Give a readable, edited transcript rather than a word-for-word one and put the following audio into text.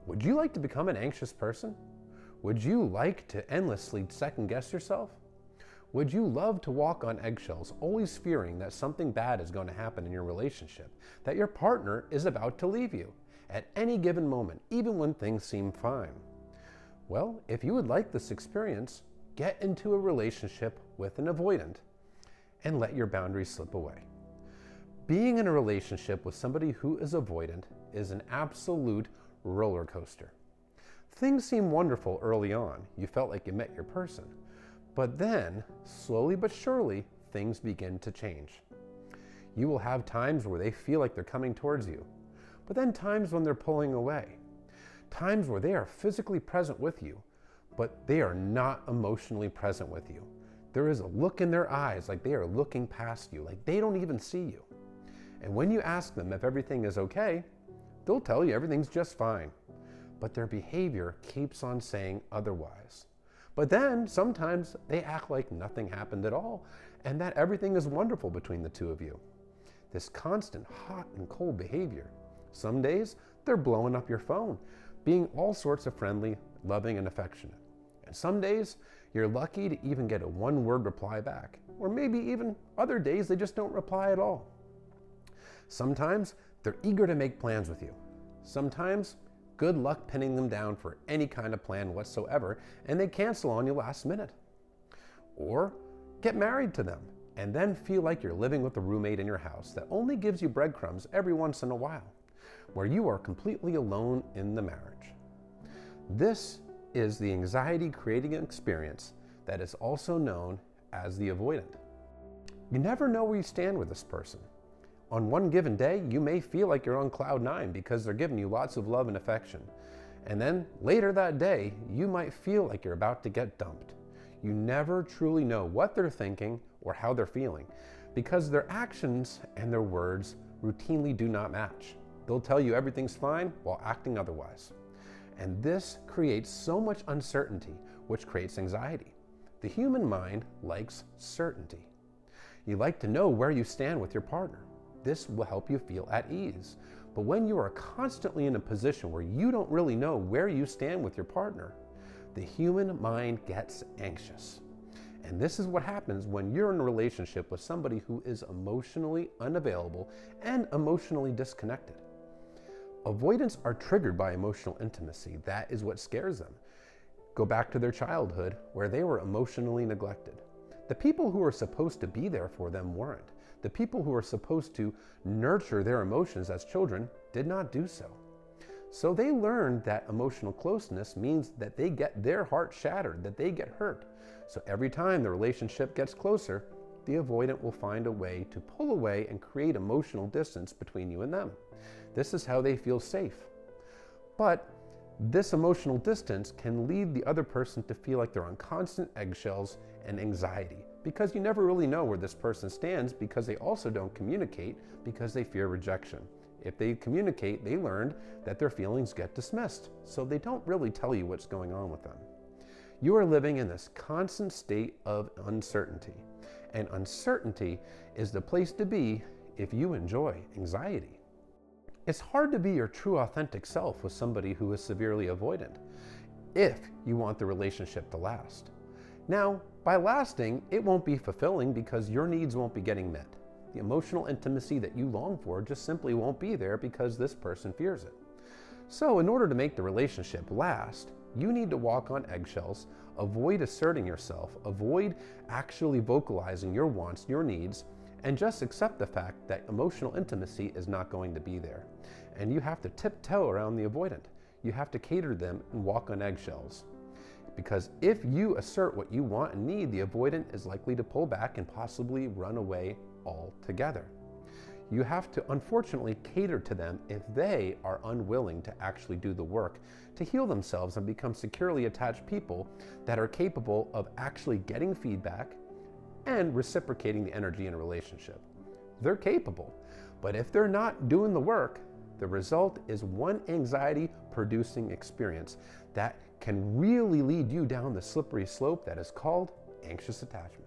Would you like to become an anxious person? Would you like to endlessly second guess yourself? Would you love to walk on eggshells, always fearing that something bad is going to happen in your relationship, that your partner is about to leave you at any given moment, even when things seem fine? Well, if you would like this experience, get into a relationship with an avoidant and let your boundaries slip away. Being in a relationship with somebody who is avoidant is an absolute roller coaster. Things seem wonderful early on. You felt like you met your person. But then, slowly but surely, things begin to change. You will have times where they feel like they're coming towards you, but then times when they're pulling away. Times where they are physically present with you, but they are not emotionally present with you. There is a look in their eyes like they are looking past you, like they don't even see you. And when you ask them if everything is okay, they'll tell you everything's just fine. But their behavior keeps on saying otherwise. But then sometimes they act like nothing happened at all and that everything is wonderful between the two of you. This constant hot and cold behavior. Some days they're blowing up your phone, being all sorts of friendly, loving, and affectionate. And some days you're lucky to even get a one-word reply back. Or maybe even other days they just don't reply at all. Sometimes they're eager to make plans with you. Sometimes good luck pinning them down for any kind of plan whatsoever, and they cancel on you last minute. Or get married to them and then feel like you're living with a roommate in your house that only gives you breadcrumbs every once in a while, where you are completely alone in the marriage. This is the anxiety-creating experience that is also known as the avoidant. You never know where you stand with this person. On one given day, you may feel like you're on cloud nine because they're giving you lots of love and affection. And then later that day, you might feel like you're about to get dumped. You never truly know what they're thinking or how they're feeling because their actions and their words routinely do not match. They'll tell you everything's fine while acting otherwise. And this creates so much uncertainty, which creates anxiety. The human mind likes certainty. You like to know where you stand with your partner. This will help you feel at ease. But when you are constantly in a position where you don't really know where you stand with your partner, the human mind gets anxious. And this is what happens when you're in a relationship with somebody who is emotionally unavailable and emotionally disconnected. Avoidants are triggered by emotional intimacy. That is what scares them. Go back to their childhood where they were emotionally neglected. The people who were supposed to be there for them weren't. The people who were supposed to nurture their emotions as children did not do so. So they learned that emotional closeness means that they get their heart shattered, that they get hurt. So every time the relationship gets closer, the avoidant will find a way to pull away and create emotional distance between you and them. This is how they feel safe. But this emotional distance can lead the other person to feel like they're on constant eggshells and anxiety because you never really know where this person stands because they also don't communicate because they fear rejection. If they communicate, they learned that their feelings get dismissed, so they don't really tell you what's going on with them. You are living in this constant state of uncertainty, and uncertainty is the place to be if you enjoy anxiety. It's hard to be your true authentic self with somebody who is severely avoidant if you want the relationship to last. Now, by lasting, it won't be fulfilling because your needs won't be getting met. The emotional intimacy that you long for just simply won't be there because this person fears it. So in order to make the relationship last, you need to walk on eggshells, avoid asserting yourself, avoid actually vocalizing your wants, your needs, and just accept the fact that emotional intimacy is not going to be there. And you have to tiptoe around the avoidant. You have to cater to them and walk on eggshells. Because if you assert what you want and need, the avoidant is likely to pull back and possibly run away altogether. You have to unfortunately cater to them if they are unwilling to actually do the work to heal themselves and become securely attached people that are capable of actually getting feedback and reciprocating the energy in a relationship. They're capable, but if they're not doing the work, the result is one anxiety-producing experience that can really lead you down the slippery slope that is called anxious attachment.